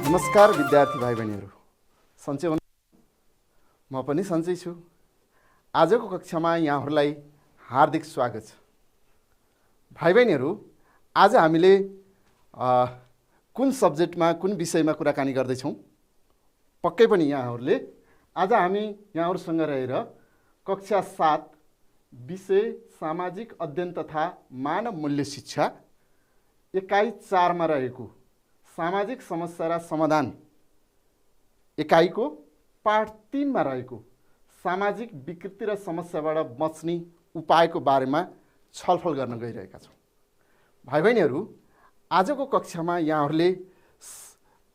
नमस्कार विद्यार्थी भाइ बहिनीहरू, सन्चै हुनु? म पनि सन्चै छु। आजको कक्षामा यहाँहरूलाई हार्दिक स्वागत छ। भाइ बहिनीहरू, आज हामीले कुन सब्जेक्टमा कुन विषयमा कुराकानी गर्दैछौँ? पक्कै पनि यहाँहरूले आज हामी यहाँहरूसँग रहेर कक्षा 7 विषय सामाजिक अध्ययन तथा मानव मूल्य शिक्षा एकाइ 4 मा रहेको सामाजिक समस्या र समाधान एकाइको पाठ 3 मा रहेको सामाजिक विकृति र समस्याबाट बच्ने उपायको बारेमा छलफल गर्न गइरहेका छौँ। भाइ बहिनीहरू, आजको कक्षामा यहाँहरूले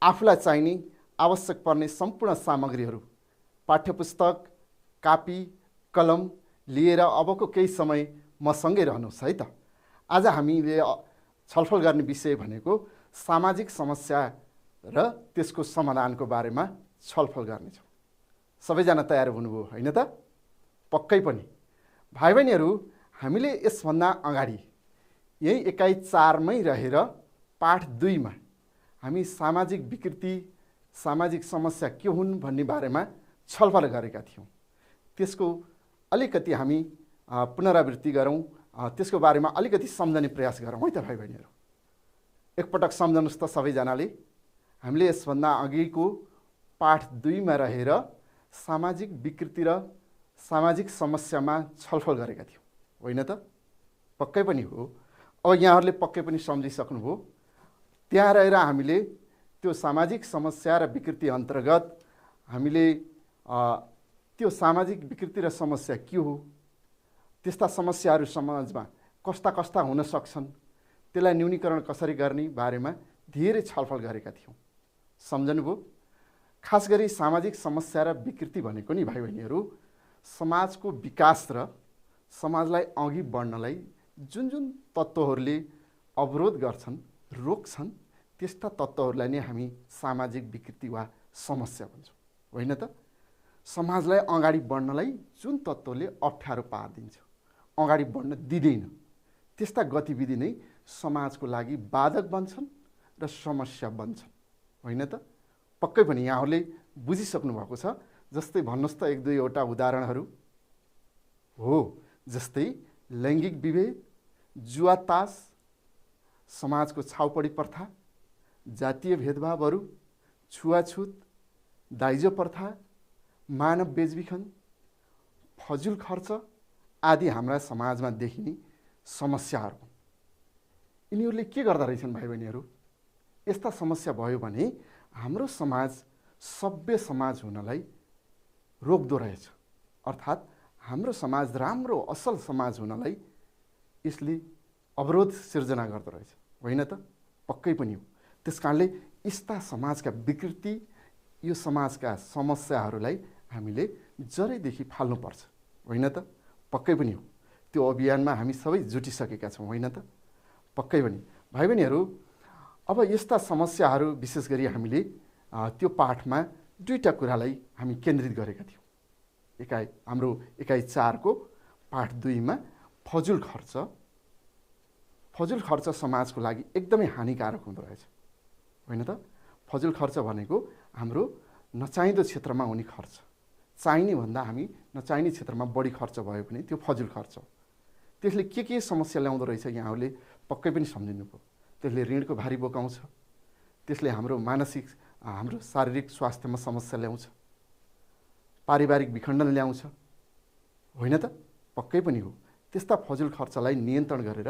आफूलाई चाहिने आवश्यक पर्ने सम्पूर्ण सामग्रीहरू, पाठ्यपुस्तक, कापी, कलम लिएर अबको केही समय मसँगै रहनुहोस् है त। आज हामीले छलफल गर्ने विषय भनेको सामाजिक समस्या र त्यसको समाधानको बारेमा छलफल गर्नेछौँ। सबैजना तयार हुनुभयो होइन त? पक्कै पनि। भाइ बहिनीहरू, हामीले यसभन्दा अगाडि यही एकाइ 4 मै रहेर पाठ 2 मा हामी सामाजिक विकृति, सामाजिक समस्या के हुन् भन्ने बारेमा छलफल गरेका थियौँ। त्यसको अलिकति हामी पुनरावृत्ति गरौँ, त्यसको बारेमा अलिकति सम्झने प्रयास गरौँ है त भाइ बहिनीहरू। एकपटक सम्झनुहोस् त सबैजनाले। हामीले यसभन्दा अघिको पाठ 2 मा रहेर सामाजिक विकृति र सामाजिक समस्यामा छलफल गरेका थियौँ होइन त? पक्कै पनि हो। अब यहाँहरूले पक्कै पनि सम्झिसक्नुभयो। त्यहाँ रहेर हामीले त्यो सामाजिक समस्या र विकृति अन्तर्गत हामीले त्यो सामाजिक विकृति र समस्या के हो, त्यस्ता समस्याहरू समाजमा कस्ता कस्ता हुन सक्छन्, त्यसलाई न्यूनीकरण कसरी गर्ने बारेमा धेरै छलफल गरेका थियौँ। सम्झनुभयो? खास गरी सामाजिक समस्या र विकृति भनेको नि भाइ बहिनीहरू समाजको विकास र समाजलाई अघि बढ्नलाई जुन जुन तत्त्वहरूले अवरोध गर्छन्, रोक्छन्, त्यस्ता तत्त्वहरूलाई नै हामी सामाजिक विकृति वा समस्या भन्छौँ होइन त? समाजलाई अगाडि बढ्नलाई जुन तत्त्वले अप्ठ्यारो पारिदिन्छ, अगाडि बढ्न दिँदैन, त्यस्ता गतिविधि नै समाजको लागि बाधक बन्छन् र समस्या बन्छन् होइन त? पक्कै पनि यहाँहरूले बुझिसक्नु भएको छ। जस्तै भन्नुहोस् त 1-2 उदाहरणहरू हो। जस्तै लैङ्गिक विभेद, जुवा तास, समाजको छाउपडी प्रथा, जातीय भेदभावहरू, छुवाछुत, दाइजो प्रथा, मानव बेचबिखन, फजुल खर्च आदि हाम्रा समाजमा देखिने समस्याहरू हुन्। यिनीहरूले के गर्दा रहेछन् भाइ बहिनीहरू? यस्ता समस्या भयो भने हाम्रो समाज सभ्य समाज हुनलाई रोक्दो रहेछ। अर्थात् हाम्रो समाज राम्रो असल समाज हुनलाई यसले अवरोध सिर्जना गर्दो रहेछ होइन त? पक्कै पनि हो। त्यसकारणले यस्ता समाजका विकृति, यो समाजका समस्याहरूलाई हामीले जरैदेखि फाल्नुपर्छ होइन त? पक्कै पनि हो। त्यो अभियानमा हामी सबै जुटिसकेका छौँ होइन त? पक्कै पनि। भाइ बहिनीहरू, अब यस्ता समस्याहरू विशेष गरी हामीले त्यो पाठमा 2टा कुरालाई हामी केन्द्रित गरेका थियौँ। हाम्रो एकाइ 4 को पाठ 2 मा फजुल खर्च समाजको लागि एकदमै हानिकारक हुँदो रहेछ होइन त? फजुल खर्च भनेको हाम्रो नचाहिँदो क्षेत्रमा हुने खर्च, चाहिने भन्दा हामी नचाहिने क्षेत्रमा बढी खर्च भयो भने त्यो फजुल खर्च हो। त्यसले के समस्या ल्याउँदो रहेछ यहाँहरूले पक्कै पनि सम्झिनुभयो। त्यसले ऋणको भारी बोकाउँछ, त्यसले हाम्रो मानसिक, हाम्रो शारीरिक स्वास्थ्यमा समस्या ल्याउँछ, पारिवारिक विखण्डन ल्याउँछ होइन त? पक्कै पनि हो। त्यस्ता फजुल खर्चलाई नियन्त्रण गरेर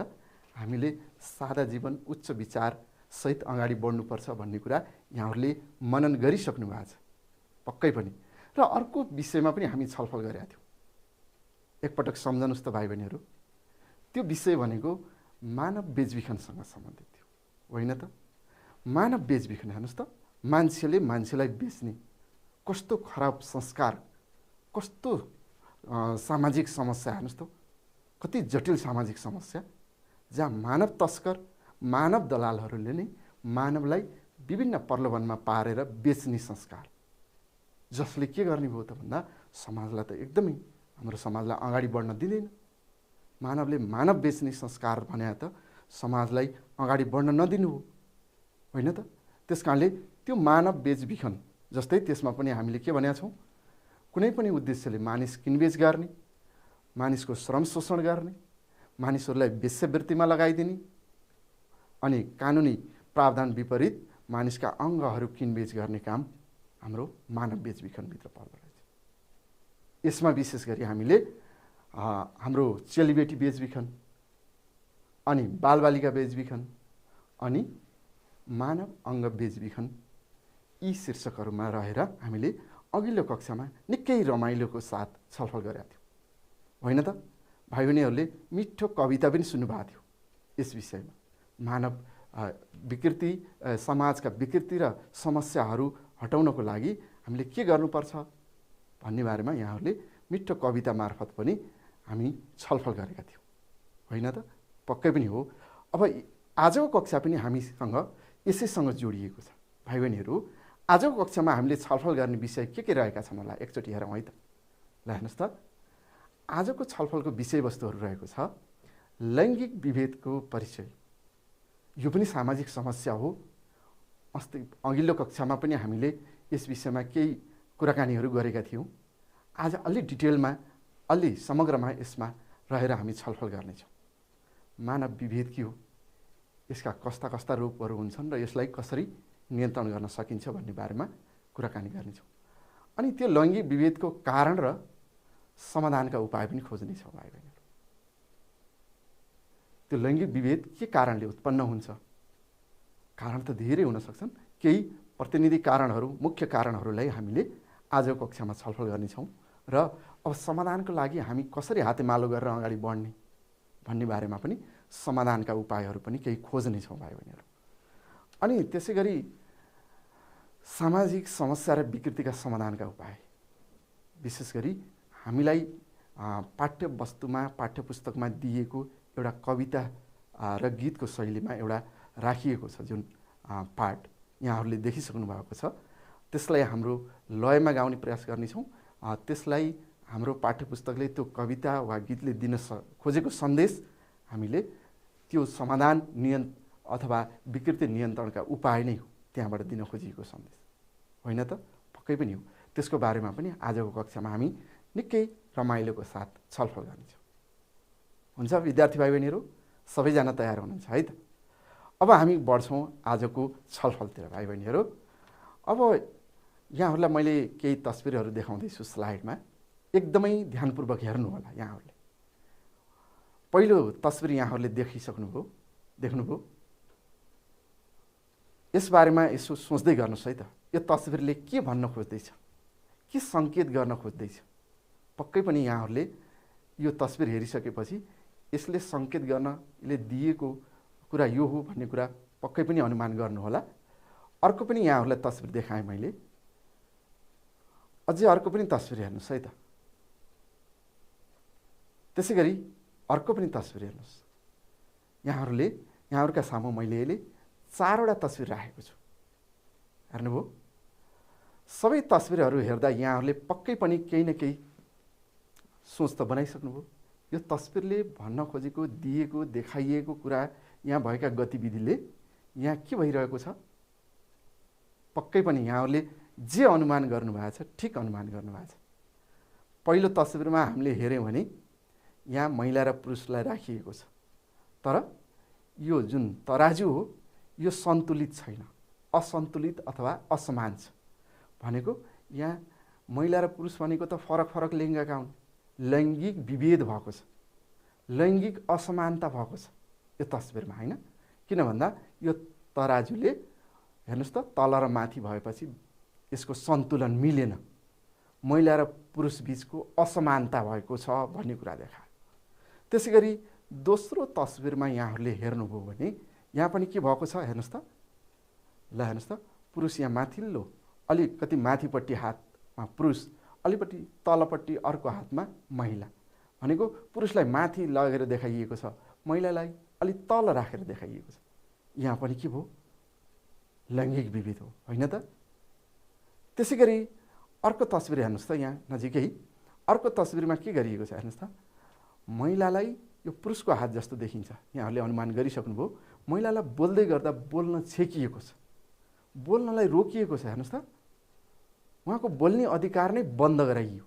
हामीले सादा जीवन, उच्च विचार सहित अगाडि बढ्नुपर्छ भन्ने कुरा यहाँहरूले मनन गरिसक्नु भएको छ पक्कै पनि। र अर्को विषयमा पनि हामी छलफल गरेका थियौँ। एकपटक सम्झनुहोस् त भाइ बहिनीहरू। त्यो विषय भनेको मानव बेचबिखनसँग सम्बन्धित थियो होइन त? मानव बेचबिखन, हेर्नुहोस् त, मान्छेले मान्छेलाई बेच्ने कस्तो खराब संस्कार, कस्तो सामाजिक समस्या, हेर्नुहोस् त, कति जटिल सामाजिक समस्या, जहाँ मानव तस्कर, मानव दलालहरूले नै मानवलाई विभिन्न प्रलोभनमा पारेर बेच्ने संस्कार, जसले के गर्ने भयो त भन्दा समाजलाई त एकदमै, हाम्रो समाजलाई अगाडि बढ्न दिँदैन। मानवले मानव बेच्ने संस्कार भने त समाजलाई अगाडि बढ्न नदिनु हो होइन त? त्यसकारणले त्यो मानव बेचबिखन जस्तै त्यसमा पनि हामीले के भनेका छौँ, कुनै पनि उद्देश्यले मानिस किनबेच गर्ने, मानिसको श्रम शोषण गर्ने, मानिसहरूलाई वेश्यावृत्तिमा लगाइदिने अनि कानुनी प्रावधान विपरीत मानिसका अङ्गहरू किनबेच गर्ने काम हाम्रो मानव बेचबिखनभित्र पर्दो रहेछ। यसमा विशेष गरी हामीले हाम्रो चेलीबेटी बेचबिखन अनि बालबालिका बेचबिखन अनि मानव अङ्ग बेचबिखन यी शीर्षकहरूमा रहेर हामीले अघिल्लो कक्षामा निकै रमाइलोको साथ छलफल गरेका थियौँ, होइन त? भाइ बहिनीहरूले मिठो कविता पनि सुन्नुभएको थियो यस विषयमा। मानव विकृति, समाजका विकृति र समस्याहरू हटाउनको लागि हामीले के गर्नुपर्छ भन्ने बारेमा यहाँहरूले मिठो कविता मार्फत पनि हामी छलफल गरेका थियौँ, होइन त? पक्कै पनि हो। अब आजको कक्षा पनि हामीसँग यसैसँग जोडिएको छ। भाइ बहिनीहरू, आजको कक्षामा हामीले छलफल गर्ने विषय के रहेका छन् होला एकचोटि हेरौँ है त। ल हेर्नुहोस् त, आजको छलफलको विषयवस्तुहरू रहेको छ लैङ्गिक विभेदको परिचय। यो पनि सामाजिक समस्या हो। अस्ति अघिल्लो कक्षामा पनि हामीले यस विषयमा केही कुराकानीहरू गरेका थियौँ। आज अलि डिटेलमा, अलि समग्रमा यसमा रहेर हामी छलफल गर्नेछौँ। मानव विभेद के हो, यसका कस्ता कस्ता रूपहरू हुन्छन् र यसलाई कसरी नियन्त्रण गर्न सकिन्छ भन्ने बारेमा कुराकानी गर्नेछौँ। अनि त्यो लैङ्गिक विभेदको कारण र समाधानका उपाय पनि खोज्नेछौँ भाइ बहिनीहरू। त्यो लैङ्गिक विभेद के कारणले उत्पन्न हुन्छ? कारण त धेरै हुन सक्छन्। केही प्रतिनिधि कारणहरू, मुख्य कारणहरूलाई हामीले आजको कक्षामा छलफल गर्नेछौँ र अब समाधानको लागि हामी कसरी हातेमालो गरेर अगाडि बढ्ने भन्ने बारेमा पनि समाधानका उपायहरू पनि केही खोज्नेछौँ भाइ बहिनीहरू। अनि त्यसै गरी सामाजिक समस्या र विकृतिका समाधानका उपाय, विशेष गरी हामीलाई पाठ्यवस्तुमा, पाठ्यपुस्तकमा दिएको एउटा कविता र गीतको शैलीमा एउटा राखिएको छ जुन पाठ यहाँहरूले देखिसक्नु भएको छ। त्यसलाई हाम्रो लयमा गाउने प्रयास गर्नेछौँ। त्यसलाई हाम्रो पाठ्यपुस्तकले त्यो कविता वा गीतले दिन खोजेको सन्देश हामीले त्यो समाधान अथवा विकृति नियन्त्रणका उपाय नै हो, त्यहाँबाट दिन खोजिएको सन्देश, होइन त? पक्कै पनि हो। त्यसको बारेमा पनि आजको कक्षामा हामी निकै रमाइलोको साथ छलफल गर्नेछौँ। हुन्छ विद्यार्थी भाइ बहिनीहरू, सबैजना तयार हुनुहुन्छ है त? अब हामी बढ्छौँ आजको छलफलतिर भाइ बहिनीहरू। अब यहाँहरूलाई मैले केही तस्बिरहरू देखाउँदैछु स्लाइडमा, एकदमै ध्यानपूर्वक हेर्नु होला यहाँहरूले। पहिलो तस्बिर यहाँहरूले देख्नुभयो। यसबारेमा यसो सोच्दै गर्नुहोस् है त। यो तस्बिरले के भन्न खोज्दैछ, के सङ्केत गर्न खोज्दैछ? पक्कै पनि यहाँहरूले यो तस्बिर हेरिसकेपछि यसले सङ्केत गर्न, यसले दिएको कुरा यो हो भन्ने कुरा पक्कै पनि अनुमान गर्नुहोला। अर्को पनि यहाँहरूलाई तस्बिर देखाएँ मैले, अझै अर्को पनि तस्बिर हेर्नुहोस् है त। त्यसै गरी अर्को पनि तस्बिर हेर्नुहोस्। यहाँहरूका सामु मैले यसले 4वटा तस्बिर राखेको छु, हेर्नुभयो? सबै तस्बिरहरू हेर्दा यहाँहरूले पक्कै पनि केही न केही सोच त बनाइसक्नुभयो। यो तस्बिरले भन्न खोजेको, दिएको, देखाइएको कुरा, यहाँ भएका गतिविधिले यहाँ के भइरहेको छ? पक्कै पनि यहाँहरूले जे अनुमान गर्नुभएको छ ठिक अनुमान गर्नुभएको छ। पहिलो तस्बिरमा हामीले हेऱ्यौँ भने यहाँ महिला र पुरुषलाई राखिएको छ, तर यो जुन तराजु हो यो सन्तुलित छैन, असन्तुलित अथवा असमान छ। भनेको यहाँ महिला र पुरुष भनेको त फरक फरक लिङ्गका हुन्, लैङ्गिक विभेद भएको छ, लैङ्गिक असमानता भएको छ यो तस्बिरमा, होइन? किन भन्दा यो तराजुले हेर्नुहोस् त तल र माथि भएपछि यसको सन्तुलन मिलेन, महिला र पुरुष बिचको असमानता भएको छ भन्ने कुरा देखायो। त्यसै गरी दोस्रो तस्बिरमा यहाँहरूले हेर्नुभयो भने यहाँ पनि के भएको छ हेर्नुहोस् त। ल हेर्नुहोस् त, पुरुष यहाँ माथिल्लो अलिकति माथिपट्टि हातमा पुरुष, अलिकति तलपट्टि अर्को हातमा महिला। भनेको पुरुषलाई माथि लगेर देखाइएको छ, महिलालाई अलिक तल राखेर देखाइएको छ। यहाँ पनि के भयो? लैङ्गिक विभेद हो, होइन त? त्यसै गरी अर्को तस्बिर हेर्नुहोस् त, यहाँ नजिकै अर्को तस्बिरमा के गरिएको छ हेर्नुहोस् त। महिलालाई यो पुरुषको हात जस्तो देखिन्छ, यहाँहरूले अनुमान गरिसक्नुभयो। महिलालाई बोल्दै गर्दा बोल्न छेकिएको छ, बोल्नलाई रोकिएको छ। हेर्नुहोस् त, उहाँको बोल्ने अधिकार नै बन्द गराइयो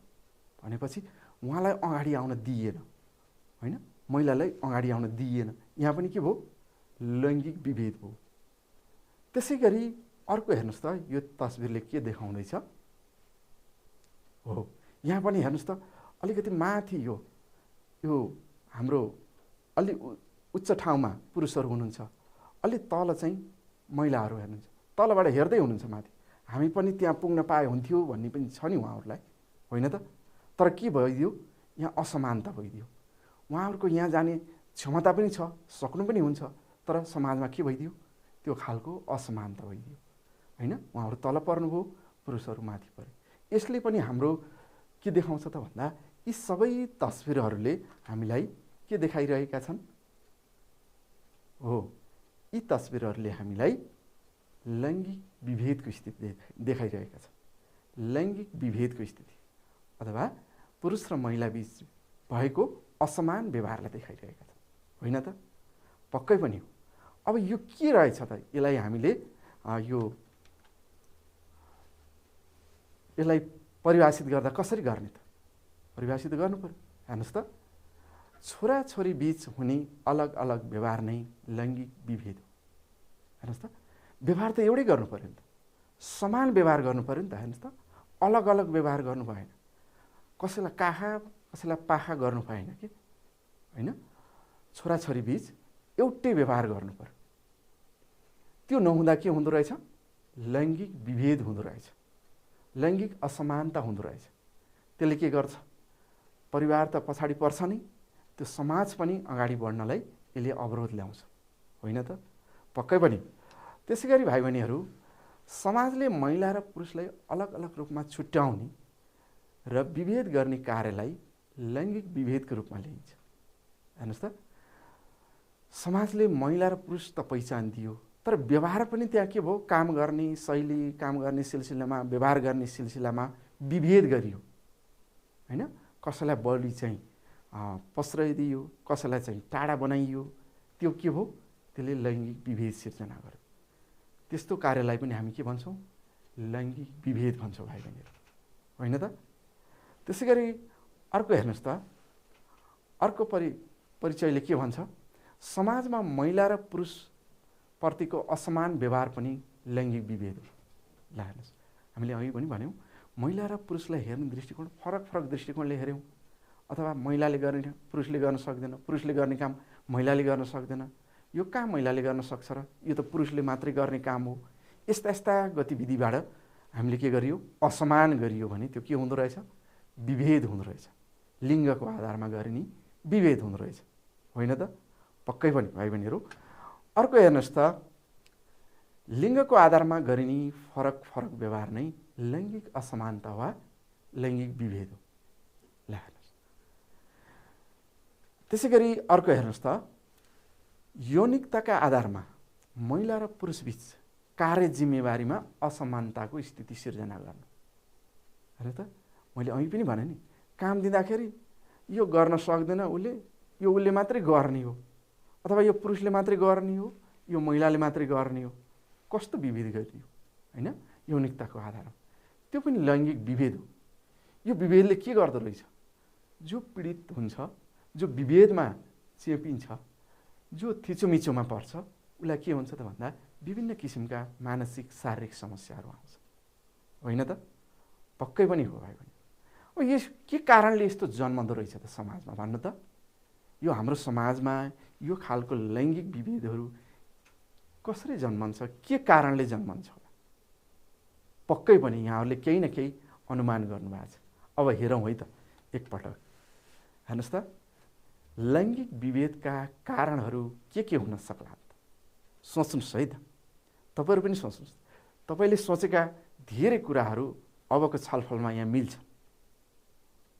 भनेपछि उहाँलाई अगाडि आउन दिइएन, होइन, महिलालाई अगाडि आउन दिइएन। यहाँ पनि के भयो? लैङ्गिक विभेद भयो। त्यसै गरी अर्को हेर्नुहोस् त, यो तस्बिरले के देखाउँदैछ? हो, यहाँ पनि हेर्नुहोस् त, अलिकति माथि यो हाम्रो अलि उच्च ठाउँमा पुरुषहरू हुनुहुन्छ, अलि तल चाहिँ महिलाहरू हेर्नुहुन्छ। तलबाट हेर्दै हुनुहुन्छ माथि। हामी पनि त्यहाँ पुग्न पाए हुन्थ्यो भन्ने पनि छ नि उहाँहरूलाई, होइन त? तर के भइदियो? यहाँ असमानता भइदियो। उहाँहरूको यहाँ जाने क्षमता पनि छ, सक्नु पनि हुन्छ, तर समाजमा के भइदियो? त्यो खालको असमानता भइदियो, होइन? उहाँहरू तल पर्नुभयो, पुरुषहरू माथि परे। यसले पनि हाम्रो के देखाउँछ त भन्दा यी सबै तस्बिरहरूले हामीलाई के देखाइरहेका छन्? हो, यी तस्बिरहरूले हामीलाई लैङ्गिक विभेदको स्थिति देखाइरहेका छन्। लैङ्गिक विभेदको स्थिति अथवा पुरुष र महिला बीच भएको असमान व्यवहारलाई देखाइरहेका छन्, होइन त? पक्कै पनि हो। अब यो के रहेछ त? यसलाई हामीले यसलाई परिभाषित गर्दा कसरी गर्ने त? परिभाषित गर्नु पर्यो। हेर्नुहोस् त, छोराछोरी बीच हुने अलग अलग व्यवहार नै लैङ्गिक विभेद हो। हेर्नुहोस् त, व्यवहार त एउटै गर्नु पर्यो नि त, समान व्यवहार गर्नु पर्यो नि त। हेर्नुहोस् त, अलग अलग व्यवहार गर्नु भएन, कसैलाई काखा कसैलाई पाखा गर्नु भएन कि, होइन? छोराछोरी बीच एउटै व्यवहार गर्नु पर्यो। त्यो नहुँदा के हुँदो रहेछ? लैङ्गिक विभेद हुँदो रहेछ, लैङ्गिक असमानता हुँदो रहेछ। त्यसले के गर्छ? परिवार त पछाडि पर्छ नै, त्यो समाज पनि अगाडि बढ्नलाई यसले अवरोध ल्याउँछ, होइन त? पक्कै पनि। त्यसै गरी भाइ बहिनीहरू, समाजले महिला र पुरुषलाई अलग अलग रूपमा छुट्याउने र विभेद गर्ने कार्यलाई लैङ्गिक विभेदको रूपमा लिइन्छ। हेर्नुहोस् त, समाजले महिला र पुरुष त पहिचान दियो, तर व्यवहार पनि त्यहाँ के भयो? काम गर्ने शैली, काम गर्ने सिलसिलामा, व्यवहार गर्ने सिलसिलामा विभेद गरियो, होइन? कसैलाई बढी चाहिँ प्रश्रय दियो, कसैलाई चाहिँ टाढा बनाइयो। त्यो के भयो? त्यसले लैङ्गिक विभेद सिर्जना गर्यो। त्यस्तो कार्यलाई पनि हामी के भन्छौँ? लैङ्गिक विभेद भन्छौँ भाइ बहिनीहरू, होइन त? त्यसै गरी अर्को हेर्नुहोस् त, अर्को परिचयले के भन्छ? समाजमा महिला र पुरुष प्रतिको असमान व्यवहार पनि लैङ्गिक विभेद हो। ल हेर्नुहोस्, हामीले अघि पनि भन्यौँ, महिला र पुरुषलाई हेर्ने दृष्टिकोण फरक फरक दृष्टिकोणले हेऱ्यौँ, अथवा महिलाले गर्ने पुरुषले गर्न सक्दैन, पुरुषले गर्ने काम महिलाले गर्न सक्दैन। यो काम महिलाले गर्न सक्छ र यो त पुरुषले मात्रै गर्ने काम हो। यस्ता यस्ता गतिविधिबाट हामीले के गरियो? असमान गरियो भने त्यो के हुँदो रहेछ? विभेद हुँदो रहेछ। लिङ्गको आधारमा गरिने विभेद हुँदो रहेछ, होइन त? पक्कै पनि भाइ बहिनीहरू। अर्को हेर्नुहोस् त, लिङ्गको आधारमा गरिने फरक फरक व्यवहार नै लैङ्गिक असमानता वा लैङ्गिक विभेद हो। ल हेर्नुहोस्, त्यसै गरी अर्को हेर्नुहोस् त, यौनिकताका आधारमा महिला र पुरुषबीच कार्य जिम्मेवारीमा असमानताको स्थिति सिर्जना गर्नु। हेर्नु त, मैले अघि पनि भने नि, काम दिँदाखेरि यो गर्न सक्दैन उसले, यो उसले मात्रै गर्ने हो, अथवा यो पुरुषले मात्रै गर्ने हो, यो महिलाले मात्रै गर्ने हो। कस्तो विभेद गरियो, होइन? यौनिकताको आधारमा। त्यो पनि लैङ्गिक विभेद हो। यो विभेदले के गर्दो रहेछ? जो पीडित हुन्छ, जो विभेदमा चेपिन्छ, जो थिचोमिचोमा पर्छ, उसलाई के हुन्छ त भन्दा विभिन्न किसिमका मानसिक शारीरिक समस्याहरू आउँछ, होइन त? पक्कै पनि हो भाइ बहिनी। अब यस के कारणले यस्तो जन्मदो रहेछ त समाजमा भन्नु त? यो हाम्रो समाजमा यो खालको लैङ्गिक विभेदहरू कसरी जन्मन्छ, के कारणले जन्मन्छ होला? पक्कै पनि यहाँहरूले केही न केही अनुमान गर्नुभएको छ। अब हेरौँ है त एकपटक। हेर्नुहोस् त, लैङ्गिक विभेदका कारणहरू के हुन सक्ला? सोच्नुहोस् है त, तपाईँहरू पनि सोच्नुहोस्। तपाईँले सोचेका धेरै कुराहरू अबको छलफलमा यहाँ मिल्छ।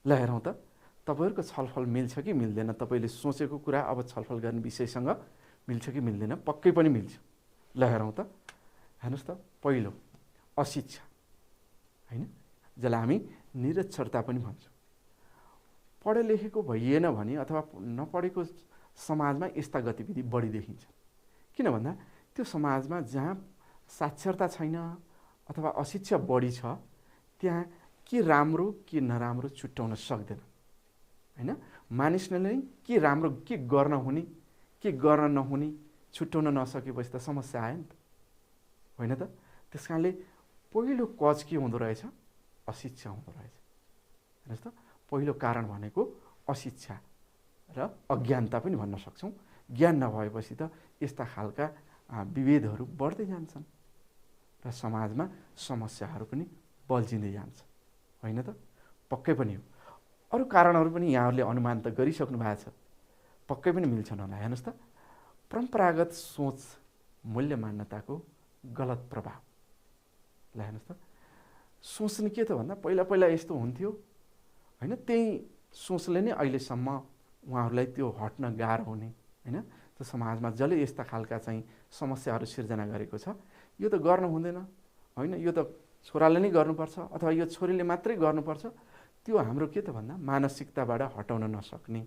ल हेरौँ त, तपाईँहरूको छलफल मिल्छ कि मिल्दैन? तपाईँले सोचेको कुरा अब छलफल गर्ने विषयसँग मिल्छ कि मिल्दैन? पक्कै पनि मिल्छ। ल हेरौँ त, हेर्नुहोस् त, पहिलो अशिक्षा, होइन, जसलाई हामी निरक्षरता पनि भन्छौँ। पढे लेखेको भइएन भने अथवा नपढेको समाजमा यस्ता गतिविधि बढी देखिन्छ। किन भन्दा त्यो समाजमा जहाँ साक्षरता छैन अथवा अशिक्षा बढी छ त्यहाँ के राम्रो के नराम्रो छुट्याउन सक्दैन हैन। मानिसले नै के राम्रो के गर्न हुने के गर्न नहुने छुट्याउन नसकेपछि त समस्या आयो नि त होइन त। त्यस कारणले पहिलो कज के हुँदो रहेछ? अशिक्षा हुँदो रहेछ हेर्नुहोस् त। पहिलो कारण भनेको अशिक्षा र अज्ञानता पनि भन्न सक्छौँ। ज्ञान नभएपछि त यस्ता खालका विभेदहरू बढ्दै जान्छन् र समाजमा समस्याहरू पनि बल्झिँदै जान्छ होइन त। पक्कै पनि हो। अरू कारणहरू पनि यहाँहरूले अनुमान त गरिसक्नु भएको छ, पक्कै पनि मिल्छन् होला। हेर्नुहोस् त, परम्परागत सोच मूल्य मान्यताको गलत प्रभाव। ल हेर्नुहोस् त, सोच्ने के त भन्दा पहिला पहिला यस्तो हुन्थ्यो होइन, त्यही सोचले नै अहिलेसम्म उहाँहरूलाई त्यो हट्न गाह्रो हुने होइन। त्यो समाजमा जसले यस्ता खालका चाहिँ समस्याहरू सिर्जना गरेको छ, यो त गर्न हुँदैन होइन, यो त छोराले नै गर्नुपर्छ अथवा यो छोरीले मात्रै गर्नुपर्छ, त्यो हाम्रो के त भन्दा मानसिकताबाट हटाउन नसक्ने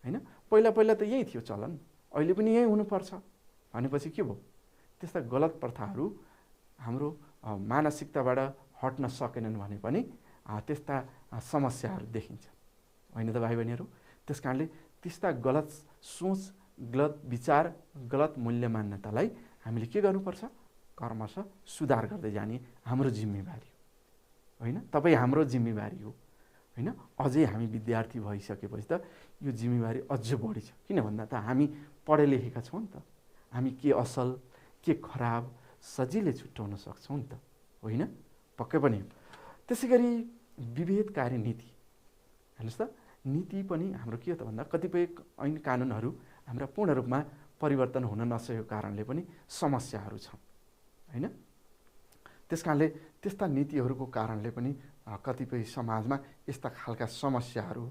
होइन। पहिला पहिला त यही थियो चलन, अहिले पनि यही हुनुपर्छ भनेपछि के भयो? त्यस्ता गलत प्रथाहरू हाम्रो मानसिकताबाट हट्न सकेनन् भने पनि त्यस्ता समस्याहरू देखिन्छ होइन त भाइ बहिनीहरू। त्यस कारणले त्यस्ता गलत सोच, गलत विचार, गलत मूल्य मान्यतालाई हामीले के गर्नुपर्छ? क्रमशः सुधार गर्दै जाने हाम्रो जिम्मेवारी हो होइन। तपाईँ हाम्रो जिम्मेवारी हो होइन। अझै हामी विद्यार्थी भइसकेपछि त यो जिम्मेवारी अझ बढी छ। किन भन्दा त हामी पढे लेखेका छौँ नि त, हामी के असल के खराब सजिलै छुट्याउन सक्छौँ नि त होइन। पक्कै पनि। त्यसै गरी विभेदकारी नीति हेर्नुहोस् त, नीति पनि हाम्रो के हो त भन्दा कतिपय ऐन कानुनहरू हाम्रा पूर्ण रूपमा परिवर्तन हुन नसकेको कारणले पनि समस्याहरू छन् होइन। त्यस कारणले त्यस्ता नीतिहरूको कारणले पनि कतिपय समाजमा यस्ता खालका समस्याहरू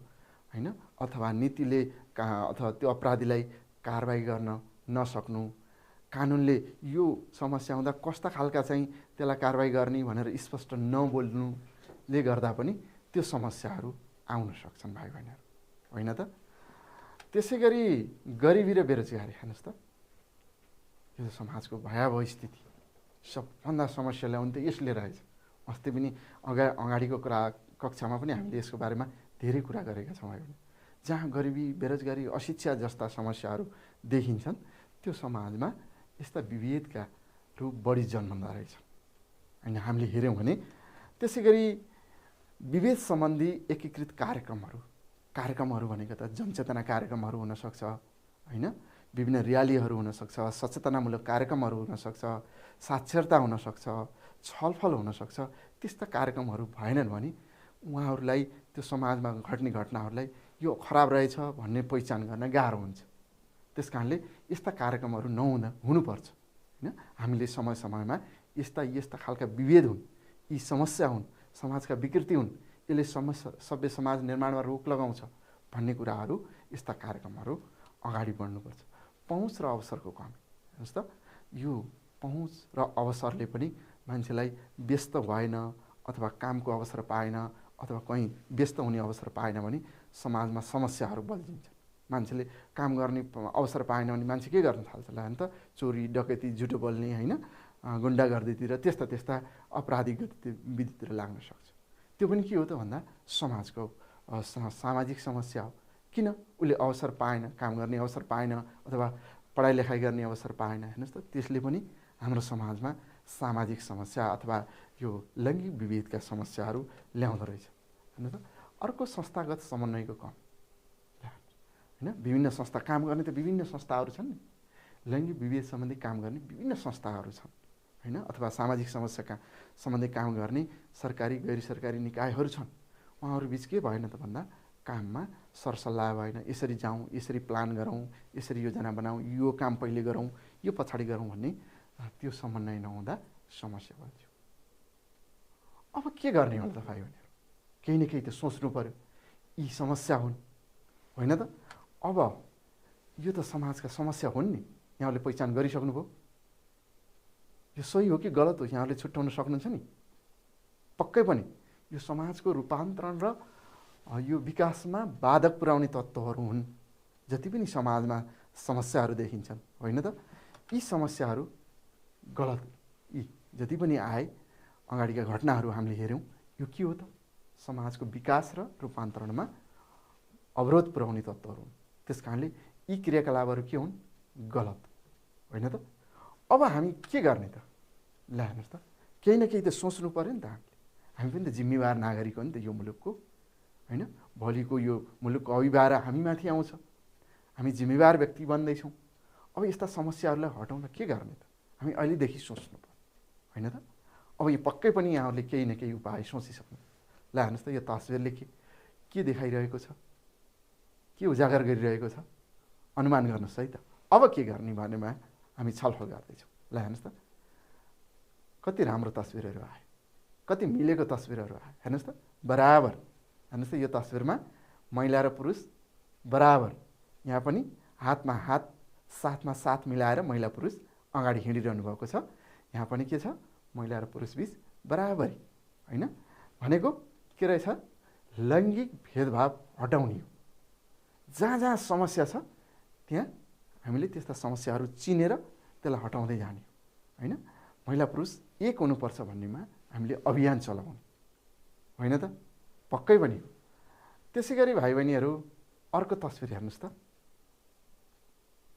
होइन, अथवा नीतिले अथवा त्यो अपराधीलाई कारबाही गर्न नसक्नु, कानुनले यो समस्या हुँदा कस्ता खालका चाहिँ त्यसलाई कारबाही गर्ने भनेर स्पष्ट नबोल्नुले गर्दा पनि त्यो समस्याहरू आउन सक्छन् भाइ बहिनीहरू होइन त। त्यसै गरी गरिबी र बेरोजगारी हेर्नुहोस् त, यो समाजको भयावह स्थिति, सबभन्दा समस्या ल्याउने त यसले रहेछ। अस्ति पनि अगाडिको कक्षामा पनि हामीले यसको बारेमा धेरै कुरा गरेका छौँ भाइ बहिनी। जहाँ गरिबी, बेरोजगारी, अशिक्षा जस्ता समस्याहरू देखिन्छन् त्यो समाजमा यस्ता विभेदका रूप बढी जन्मँदो रहेछ होइन हामीले हेऱ्यौँ भने। त्यसै गरी विभेद सम्बन्धी एकीकृत कार्यक्रमहरू भनेको त जनचेतना कार्यक्रमहरू हुनसक्छ होइन, विभिन्न र्यालीहरू हुनसक्छ, सचेतनामूलक कार्यक्रमहरू हुनसक्छ, साक्षरता हुनसक्छ, छलफल हुनसक्छ। त्यस्ता कार्यक्रमहरू भएनन् भने उहाँहरूलाई त्यो समाजमा घट्ने घटनाहरूलाई यो खराब रहेछ भन्ने पहिचान गर्न गाह्रो हुन्छ। त्यस कारणले यस्ता कार्यक्रमहरू हुनुपर्छ होइन। हामीले समय समयमा यस्ता खालका विभेद हुन्, यी समस्या हुन्, समाजका विकृति हुन्, यसले सभ्य समाज निर्माणमा रोक लगाउँछ भन्ने कुराहरू, यस्ता कार्यक्रमहरू अगाडि बढ्नुपर्छ। पहुँच र अवसरको कमी हेर्नुहोस् त, यो पहुँच र अवसरले पनि मान्छेलाई व्यस्त भएन अथवा कामको अवसर पाएन अथवा कहीँ व्यस्त हुने अवसर पाएन भने समाजमा समस्याहरू बल्झिन्छन्। मान्छेले काम गर्ने अवसर पाएन भने मान्छे के गर्न थाल्छ? ल त चोरी डकैती, झुटो बोल्ने होइन, गुन्डागर्दीतिर, त्यस्ता अपराधिक गतिविधितिर लाग्न सक्छ। त्यो पनि के हो त भन्दा समाजको सामाजिक समस्या हो। किन उसले अवसर पाएन, काम गर्ने अवसर पाएन अथवा पढाइ लेखाइ गर्ने अवसर पाएन? हेर्नुहोस् त, त्यसले पनि हाम्रो समाजमा सामाजिक समस्या अथवा यो लैङ्गिक विभेदका समस्याहरू ल्याउँदो रहेछ हेर्नु त। अर्को संस्थागत समन्वयको कम होइन। विभिन्न संस्था काम गर्ने त विभिन्न संस्थाहरू छन् नि, लैङ्गिक विभेद सम्बन्धी काम गर्ने विभिन्न संस्थाहरू छन् होइन, अथवा सामाजिक समस्या सम्बन्धी काम गर्ने सरकारी गैर सरकारी निकायहरू छन्। उहाँहरू बिच के भएन त भन्दा काममा सरसल्लाह भएन, यसरी जाउँ, यसरी प्लान गरौँ, यसरी योजना बनाऊँ, यो काम पहिले गरौँ, यो पछाडि गरौँ भन्ने त्यो समन्वय नहुँदा समस्या बल्झ्यो। अब के गर्ने हो त भाइ बहिनीहरू? केही न केही त सोच्नु पर्यो। यी समस्या हुन् होइन त। अब यो त समाजका समस्या हुन् नि, यहाँले पहिचान गरिसक्नुभयो। यो सही हो कि गलत हो यहाँले छुट्याउन सक्नुहुन्छ नि। पक्कै पनि यो समाजको रूपान्तरण र यो विकासमा बाधक पुर्याउने तत्त्वहरू हुन्। जति पनि समाजमा समस्याहरू देखिन्छन् होइन त, यी समस्याहरू गलत यी जति पनि आए अगाडिका घटनाहरू हामीले हेऱ्यौँ, यो के हो त? समाजको विकास र रूपान्तरणमा अवरोध पुर्याउने तत्त्वहरू हुन्। त्यस कारणले यी क्रियाकलापहरू के हुन्? गलत होइन त? अब हामी के गर्ने त? ल हेर्नुहोस् त, केही न केही त सोच्नु पऱ्यो नि त। हामी पनि त जिम्मेवार नागरिक हो नि त यो मुलुकको, होइन? भोलिको यो मुलुकको अभिभार हामीमाथि आउँछ, हामी जिम्मेवार व्यक्ति बन्दैछौँ। अब यस्ता समस्याहरूलाई हटाउन के गर्ने त? हामी अहिलेदेखि सोच्नु पर्यो होइन त? अब यो पक्कै पनि यहाँहरूले केही न केही उपाय सोचिसक्नु। ल हेर्नुहोस् त, यो तस्बिरले के देखाइरहेको छ? के उजागर गरिरहेको छ? अनुमान गर्नुहोस् है त। अब के गर्ने भनेमा हामी छलफल गर्दैछौँ। ल हेर्नुहोस् त, कति राम्रो तस्बिरहरू आयो, कति मिलेको तस्बिरहरू आयो। हेर्नुहोस् त, बराबर। हेर्नुहोस् त, यो तस्बिरमा महिला र पुरुष बराबर, यहाँ पनि हातमा हात, साथमा साथ मिलाएर महिला पुरुष अगाडि हिँडिरहनु भएको छ। यहाँ पनि के छ? महिला र पुरुष बिच बराबरी होइन? भनेको के रहेछ? लैङ्गिक भेदभाव हटाउने हो। जहाँ जहाँ समस्या छ त्यहाँ हामीले त्यस्ता समस्याहरू चिनेर त्यसलाई हटाउँदै जाने होइन? महिला पुरुष एक हुनुपर्छ भन्नेमा हामीले अभियान चलाउने होइन त? पक्कै पनि हो। त्यसै गरी भाइ बहिनीहरू, अर्को तस्बिर हेर्नुहोस् त।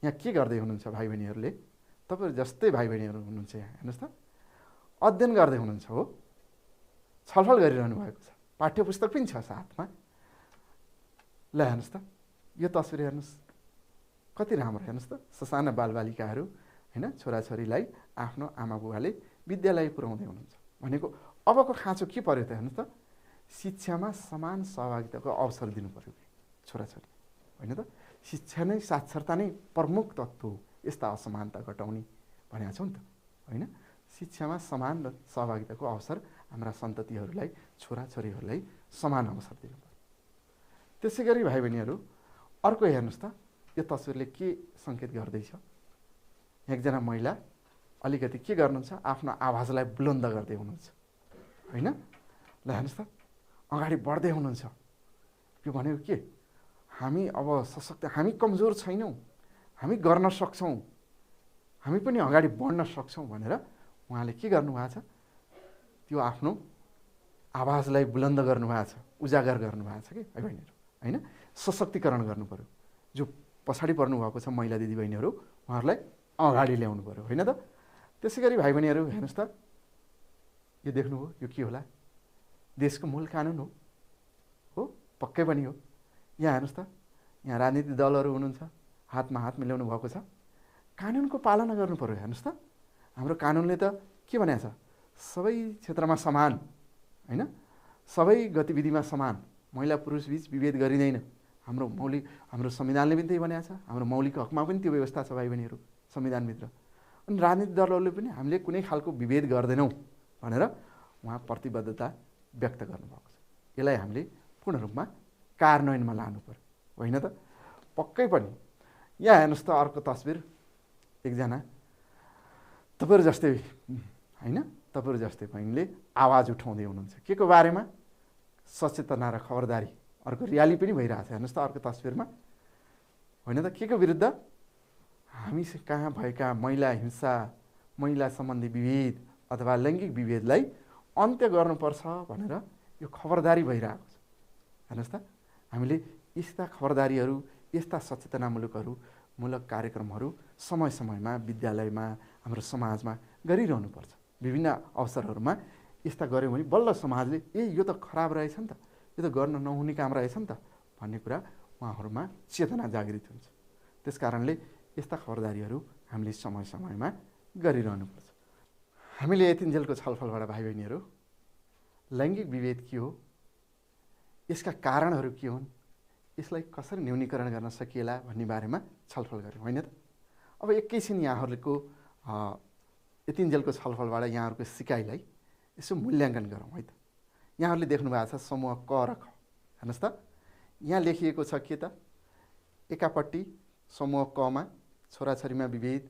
यहाँ के गर्दै हुनुहुन्छ भाइ बहिनीहरूले? तपाईँहरू जस्तै भाइ बहिनीहरू हुनुहुन्छ यहाँ, हेर्नुहोस् त, अध्ययन गर्दै हुनुहुन्छ हो, छलफल गरिरहनु भएको छ, पाठ्य पुस्तक पनि छ साथमा। ल हेर्नुहोस् त, यो तस्बिर हेर्नुहोस्, कति राम्रो। हेर्नुहोस् त, ससाना बालबालिकाहरू होइन, छोराछोरीलाई आफ्नो आमा बुवाले विद्यालय पुर्याउँदै हुनुहुन्छ। भनेको अबको खाँचो के पर्यो त? हेर्नुहोस् त, शिक्षामा समान सहभागिताको अवसर दिनु पर्यो छोराछोरी होइन त? शिक्षा नै, साक्षरता नै प्रमुख तत्त्व हो यस्ता असमानता घटाउने भनेको छौँ नि त होइन? शिक्षामा समान सहभागिताको अवसर हाम्रा सन्ततिहरूलाई, छोराछोरीहरूलाई समान अवसर दिनु पर्यो। त्यसै गरी भाइ बहिनीहरू, अर्को हेर्नुहोस् त, यो तस्बिरले के सङ्केत गर्दैछ? एकजना महिला अलिकति के गर्नुहुन्छ? आफ्नो आवाजलाई बुलन्द गर्दै हुनुहुन्छ होइन? ल हेर्नुहोस् त, अगाडि बढ्दै हुनुहुन्छ। यो भनेको के? हामी अब सशक्त, हामी कमजोर छैनौँ, हामी गर्न सक्छौँ, हामी पनि अगाडि बढ्न सक्छौँ भनेर उहाँले के गर्नुभएको छ? त्यो आफ्नो आवाजलाई बुलन्द गर्नुभएको छ, उजागर गर्नुभएको छ कि भाइ बहिनीहरू होइन? सशक्तिकरण गर्नु पऱ्यो। जो पछाडि पर्नुभएको छ महिला दिदीबहिनीहरू, उहाँहरूलाई अगाडि ल्याउनु पऱ्यो होइन त? त्यसै गरी भाइ बहिनीहरू हेर्नुहोस् त, यो देख्नुभयो, यो के होला? देशको मूल कानुन हो, पक्कै पनि हो। यहाँ हेर्नुहोस् त, यहाँ राजनीतिक दलहरू हुनुहुन्छ, हातमा हात मिलाउनु भएको छ। कानुनको पालना गर्नु पऱ्यो। हेर्नुहोस् त, हाम्रो कानुनले त के भनेको छ? सबै क्षेत्रमा समान होइन? सबै गतिविधिमा समान, महिला पुरुष बिच विभेद गरिँदैन। हाम्रो संविधानले पनि त्यही भनेको छ, हाम्रो मौलिक हकमा पनि त्यो व्यवस्था छ भाइ बहिनीहरू संविधानभित्र। अनि राजनीतिक दलहरूले पनि हामीले कुनै खालको विभेद गर्दैनौँ भनेर उहाँ प्रतिबद्धता व्यक्त गर्नुभएको छ। यसलाई हामीले पूर्ण रूपमा कार्यान्वयनमा लानु पर्यो होइन त? पक्कै पनि। यहाँ हेर्नुहोस् त, अर्को तस्बिर, एकजना तपाईँहरू जस्तै होइन, तपाईँहरू जस्तै बहिनीले आवाज उठाउँदै हुनुहुन्छ के को बारेमा? सचेतना र खबरदारी। अर्को र्याली पनि भइरहेछ। हेर्नुहोस् त, अर्को तस्बिरमा होइन त, के को विरुद्ध? हामी कहाँ भएका महिला हिंसा, महिला सम्बन्धी विभेद अथवा लैङ्गिक विभेदलाई अन्त्य गर्नुपर्छ भनेर यो खबरदारी भइरहेको छ। हेर्नुहोस् त, हामीले यस्ता खबरदारीहरू, यस्ता सचेतनामूलक कार्यक्रमहरू समय समयमा विद्यालयमा, हाम्रो समाजमा गरिरहनुपर्छ। विभिन्न अवसरहरूमा यस्ता गऱ्यौँ भने बल्ल समाजले यो त खराब रहेछ नि त, यो त गर्न नहुने काम रहेछ नि त भन्ने कुरा उहाँहरूमा चेतना जागृत हुन्छ। त्यस कारणले यस्ता खबरदारीहरू हामीले समय समयमा गरिरहनुपर्छ। हामीले यतिन्जेलको छलफलबाट भाइ बहिनीहरू, लैङ्गिक विभेद के हो, यसका कारणहरू के हुन्, यसलाई कसरी न्यूनीकरण गर्न सकिएला भन्ने बारेमा छलफल गऱ्यौँ होइन त? अब एकैछिन यहाँहरूको यतिन्जेलको छलफलबाट यहाँहरूको सिकाइलाई यसो मूल्याङ्कन गरौँ है त। यहाँहरूले देख्नु भएको छ समूह क र ख। हेर्नुहोस् त, यहाँ लेखिएको छ के त? एकापट्टि समूह कमा छोराछोरीमा विभेद,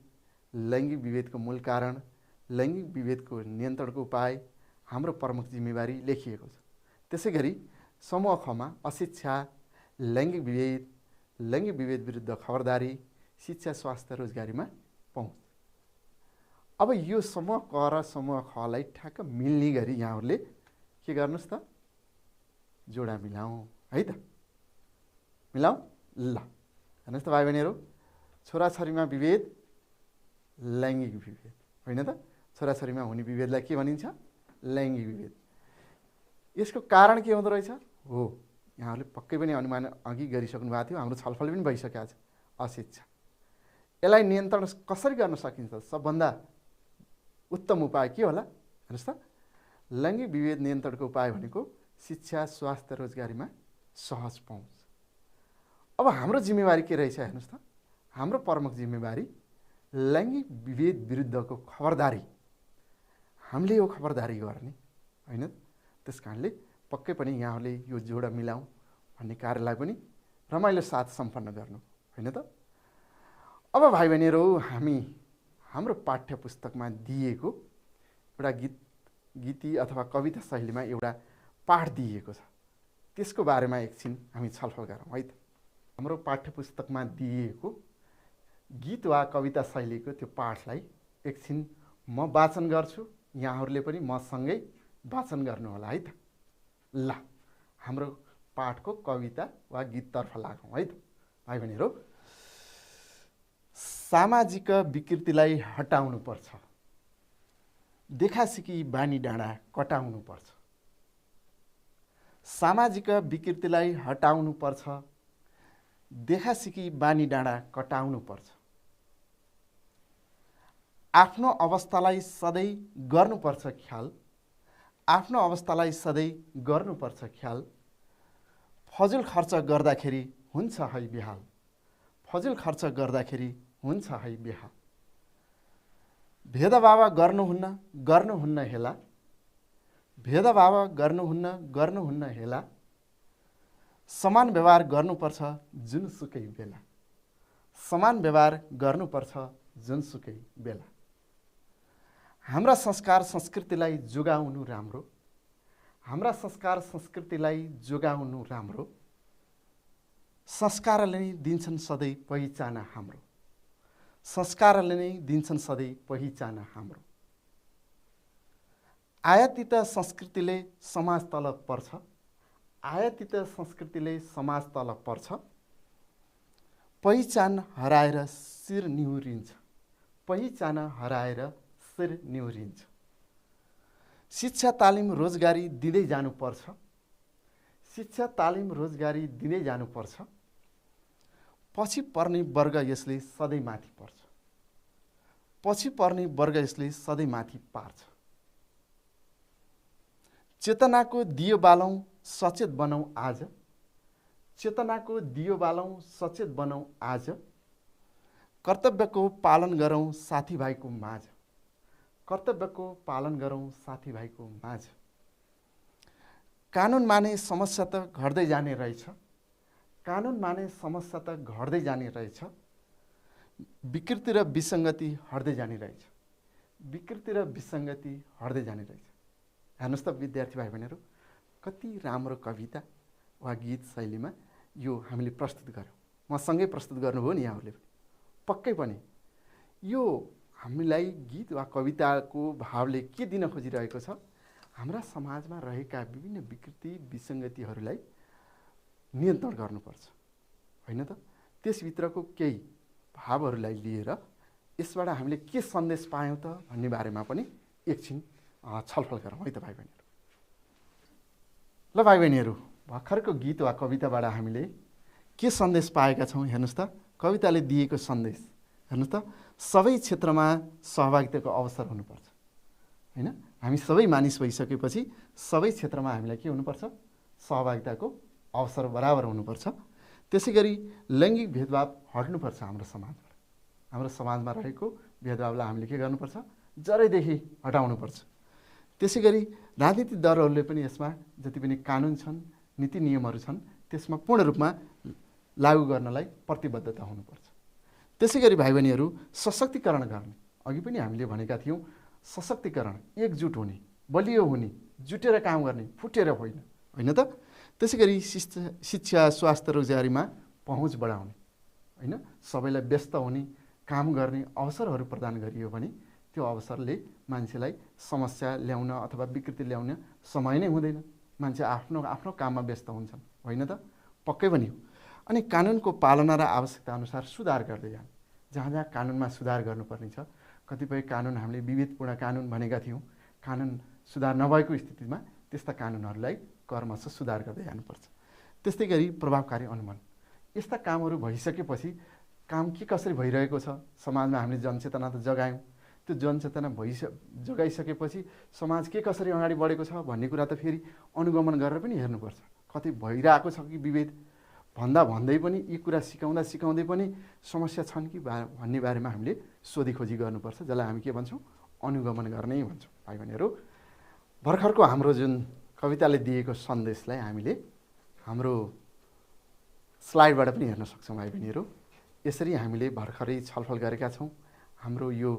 लैङ्गिक विभेदको मूल कारण, लैङ्गिक विभेदको नियन्त्रणको उपाय, हाम्रो प्रमुख जिम्मेवारी लेखिएको छ। त्यसै गरी समूह खमा अशिक्षा, लैङ्गिक विभेद विरुद्ध खबरदारी, शिक्षा, स्वास्थ्य, रोजगारीमा पहुँच। अब यो समूह क र समूह खलाई ठ्याक्क मिल्ने गरी यहाँहरूले के गर्नुहोस् त, जोडा मिलाउँ है त, मिलाउँ ल। हेर्नुहोस् त भाइ बहिनीहरू, छोराछोरीमा विभेद लैङ्गिक विभेद होइन त, छोराछोरीमा हुने विभेदलाई के भनिन्छ, लैङ्गिक विभेद। यसको कारण के हुँदो रहेछ हो, यहाँहरूले पक्कै पनि अनुमान अघि गरिसक्नु भएको थियो, हाम्रो छलफल पनि भइसकेको छ, अशिक्षा। यसलाई नियन्त्रण कसरी गर्न सकिन्छ, सबभन्दा उत्तम उपाय के होला, हेर्नुहोस् त, लैङ्गिक विभेद नियन्त्रणको उपाय भनेको शिक्षा, स्वास्थ्य, रोजगारीमा सहज पहुँच। अब हाम्रो जिम्मेवारी के रहेछ हेर्नुहोस् त, हाम्रो प्रमुख जिम्मेवारी लैङ्गिक विभेद विरुद्धको खबरदारी, हामीले यो खबरदारी गर्ने होइन। त्यस कारणले पक्कै पनि यहाँहरूले यो जोडा मिलाउँ भन्ने कार्यलाई पनि रमाइलो साथ सम्पन्न गर्नु होइन त। अब भाइ बहिनीहरू, हाम्रो पाठ्य पुस्तकमा दिएको एउटा गीति अथवा कविता शैलीमा एउटा पाठ दिएको छ, त्यसको बारेमा एकछिन हामी छलफल गरौँ है त। हाम्रो पाठ्य पुस्तकमा दिएको गीत वा कविता शैलीको त्यो पाठलाई एकछिन म वाचन गर्छु, यहाँहरूले पनि मसँगै वाचन गर्नु होला है त। ल, हाम्रो पाठको कविता वा गीततर्फ लागौँ है त भाइ बहिनीहरू। सामाजिक विकृतिलाई हटाउनु पर्छ, देखासिकी बानी डाँडा कटाउनु पर्छ। सामाजिक विकृतिलाई हटाउनु पर्छ, देखासिकी बानी डाँडा कटाउनु पर्छ। आफ्नो अवस्थालाई सधैँ गर्नुपर्छ ख्याल, आफ्नो अवस्थालाई सधैँ गर्नुपर्छ ख्याल। फजुल खर्च गर्दाखेरि हुन्छ है बेहाल, फजुल खर्च गर्दाखेरि हुन्छ है बेहाल। भेदभाव गर्नुहुन्न हेला, भेदभाव गर्नुहुन्न हेला। समान व्यवहार गर्नुपर्छ जुनसुकै बेला, समान व्यवहार गर्नुपर्छ जुनसुकै बेला। हाम्रा संस्कार संस्कृतिलाई जोगाउनु राम्रो, हाम्रा संस्कार संस्कृतिलाई जोगाउनु राम्रो। संस्कारले नै दिन्छन् सधैँ पहिचान हाम्रो, संस्कारले नै दिन्छन् सधैँ पहिचान हाम्रो। आयातित संस्कृतिले समाज तल पर्छ, आयातित संस्कृतिले समाज तल पर्छ। पहिचान हराएर शिर निहुरिन्छ, पहिचान हराएर शिर निहुरिन्छ। शिक्षा तालिम रोजगारी दिँदै जानुपर्छ, शिक्षा तालिम रोजगारी दिँदै जानुपर्छ। पछि पर्ने वर्ग यसले सधैँ माथि पर्छ, पछि पर्ने वर्ग यसले सधैँ माथि पार्छ। चेतनाको दियो बालौँ सचेत बनौँ आज, चेतनाको दियो बालौँ सचेत बनौँ आज। कर्तव्यको पालन गरौँ साथीभाइको माझ, कर्तव्यको पालन गरौँ साथीभाइको माझ। कानुन माने समस्या त घट्दै जाने रहेछ, कानुन माने समस्या त घट्दै जाने रहेछ। विकृति र विसङ्गति हट्दै जाने रहेछ, विकृति र विसङ्गति हट्दै जाने रहेछ। हेर्नुहोस् त विद्यार्थी भाइ बहिनीहरू, कति राम्रो कविता वा गीत शैलीमा यो हामीले प्रस्तुत गऱ्यौँ। मसँगै प्रस्तुत गर्नुभयो नि यहाँहरूले पनि, पक्कै पनि यो हामीलाई गीत वा कविताको भावले के दिन खोजिरहेको छ, हाम्रा समाजमा रहेका विभिन्न विकृति विसङ्गतिहरूलाई नियन्त्रण गर्नुपर्छ होइन त। त्यसभित्रको केही भावहरूलाई लिएर यसबाट हामीले के सन्देश पायौँ त भन्ने बारेमा पनि एकछिन छलफल गरौँ है त भाइ बहिनीहरू। ल भाइ बहिनीहरू, भर्खरको गीत वा कविताबाट हामीले के सन्देश पाएका छौँ हेर्नुहोस् त। कविताले दिएको सन्देश हेर्नुहोस् त, सबै क्षेत्रमा सहभागिताको अवसर हुनुपर्छ होइन। हामी सबै मानिस भइसकेपछि सबै क्षेत्रमा हामीलाई के हुनुपर्छ, सहभागिताको अवसर बराबर हुनुपर्छ। त्यसै गरी लैङ्गिक भेदभाव हट्नुपर्छ हाम्रो समाजबाट, हाम्रो समाजमा रहेको भेदभावलाई हामीले के गर्नुपर्छ, जरैदेखि हटाउनुपर्छ। त्यसै गरी राजनीतिक दलहरूले पनि यसमा जति पनि कानुन छन्, नीति नियमहरू छन्, त्यसमा पूर्ण रूपमा लागू गर्नलाई प्रतिबद्धता हुनुपर्छ। त्यसै गरी भाइ बहिनीहरू, सशक्तिकरण गर्ने, अघि पनि हामीले भनेका थियौँ, सशक्तिकरण, एकजुट हुने, बलियो हुने, जुटेर काम गर्ने, फुटेर होइन होइन त। त्यसै गरी शिक्षा स्वास्थ्य रोजगारीमा पहुँच बढाउने होइन, सबैलाई व्यस्त हुने, काम गर्ने अवसरहरू प्रदान गरियो भने त्यो अवसरले मान्छेलाई समस्या ल्याउन अथवा विकृति ल्याउन समय नै हुँदैन। मान्छे आफ्नो आफ्नो काममा व्यस्त हुन्छन्, होइन त? पक्कै पनि हो। अनि कानुनको पालना र आवश्यकता अनुसार सुधार गर्दै जाने, जहाँ जहाँ कानुनमा सुधार गर्नुपर्ने छ, कतिपय कानुन हामीले विविधपूर्ण कानुन भनेका थियौँ, कानुन सुधार नभएको स्थितिमा त्यस्ता कानुनहरूलाई क्रमशः सुधार गर्दै जानुपर्छ। त्यस्तै गरी प्रभावकारी अनुमान, यस्ता कामहरू भइसकेपछि काम के कसरी भइरहेको छ समाजमा हामीले जनचेतना त जगायौँ, त्यो जनचेतना जगाइसकेपछि समाज के कसरी अगाडि बढेको छ भन्ने कुरा त फेरि अनुगमन गरेर पनि हेर्नुपर्छ। कतै भइरहेको छ कि विभेद भन्दै पनि यी कुरा सिकाउँदै पनि समस्या छन् कि भन्ने बारेमा हामीले सोधीखोजी गर्नुपर्छ, जसलाई हामी के भन्छौँ? अनुगमन गर्ने भन्छौँ। भाइ बहिनीहरू, भर्खरको हाम्रो जुन कविताले दिएको सन्देशलाई हामीले हाम्रो स्लाइडबाट पनि हेर्न सक्छौँ। भाइ बहिनीहरू, यसरी हामीले भर्खरै छलफल गरेका छौँ। हाम्रो यो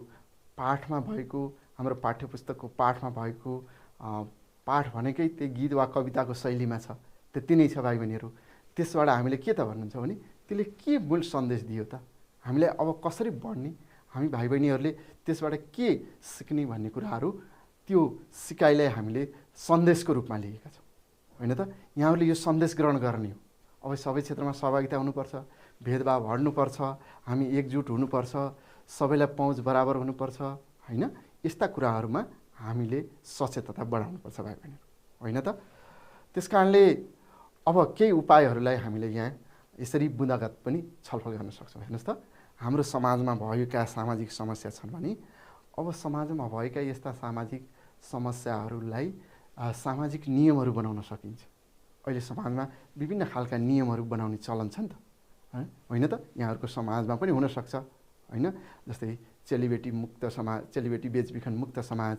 पाठमा भएको, हाम्रो पाठ्यपुस्तकको पाठमा भएको पाठ भनेकै त्यो गीत वा कविताको शैलीमा छ, त्यति नै छ। भाइ बहिनीहरू, त्यसबाट हामीले के त भन्नुहुन्छ भने त्यसले के मूल सन्देश दियो त, हामीले अब कसरी बढ्ने, हामी भाइ बहिनीहरूले त्यसबाट के सिक्ने भन्ने कुराहरू, त्यो सिकाइलाई हामीले सन्देशको रूपमा लिएका छौँ, होइन त? यहाँहरूले यो सन्देश ग्रहण गर्ने हो। अब सबै क्षेत्रमा सहभागिता हुनुपर्छ, भेदभाव हट्नुपर्छ, हामी एकजुट हुनुपर्छ, सबैलाई पहुँच बराबर हुनुपर्छ, होइन? यस्ता कुराहरूमा हामीले सचेतता बढाउनुपर्छ भाइ बहिनीहरू, होइन त? त्यस कारणले अब केही उपायहरूलाई हामीले यहाँ यसरी बुँदागत पनि छलफल गर्न सक्छौँ। हेर्नुहोस् त, हाम्रो समाजमा भएका सामाजिक समस्या छन् भने अब समाजमा भएका यस्ता सामाजिक समस्याहरूलाई सामाजिक नियमहरू बनाउन सकिन्छ। अहिले समाजमा विभिन्न खालका नियमहरू बनाउने चलन छ नि त, होइन त? यहाँहरूको समाजमा पनि हुनसक्छ, होइन? जस्तै चेलीबेटी मुक्त समाज, चेलीबेटी बेचबिखन मुक्त समाज,